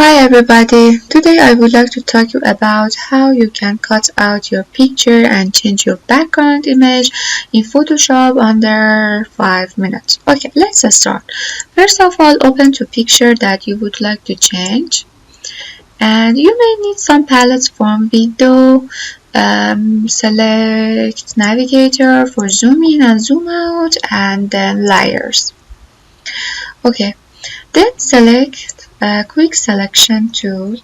Hi everybody, today I would like to talk to you about how you can cut out your picture and change your background image in Photoshop under 5 minutes. Okay, let's start. First of all, open the picture that you would like to change, and you may need some palettes from video. Select navigator for zoom in and zoom out, and then layers. Okay, then select quick selection tool.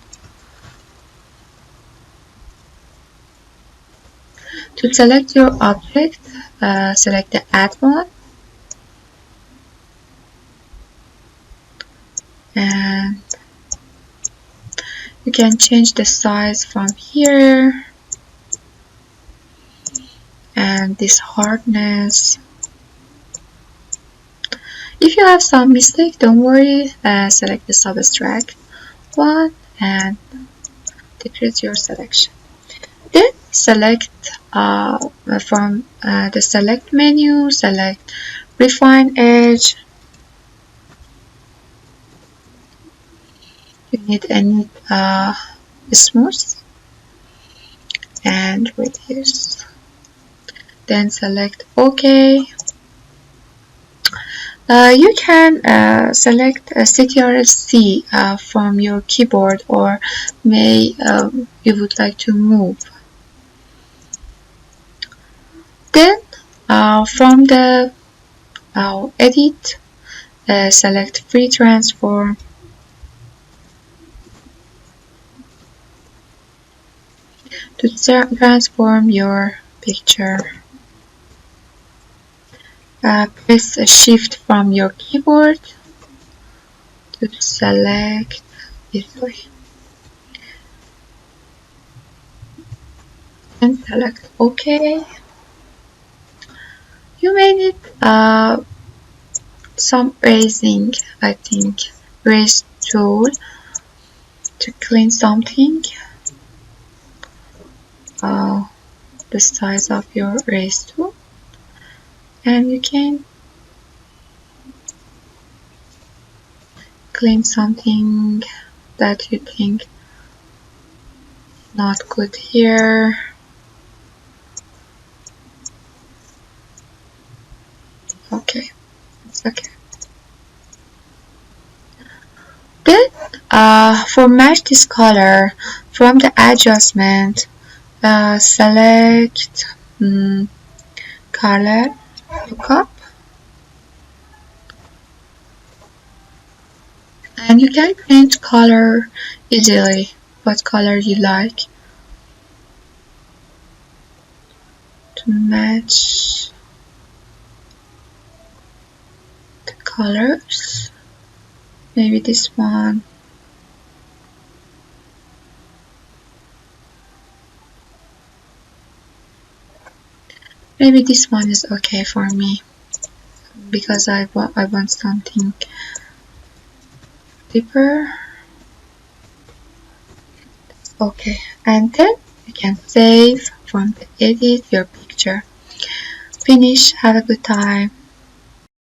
To select your object, select the add one, and you can change the size from here and this hardness. If you have some mistake, don't worry, select the subtract one and decrease your selection. Then select from the select menu, select Refine Edge. You need any smooth and reduce. Then select OK. You can select Ctrl+C from your keyboard, or may you would like to move. Then from the edit, select free transform. To transform your picture, press shift from your keyboard to select easily and select OK. You may need some erasing, I think, erase tool to clean something. The size of your erase tool, and you can clean something that you think not good here. Okay, it's okay. Then for match this color, from the adjustment, select color lookup, and you can change color easily, what color you like to match the colors. Maybe this one. Maybe this one is okay for me, because I want something deeper. Okay, and then you can save from the edit your picture. Finish. Have a good time.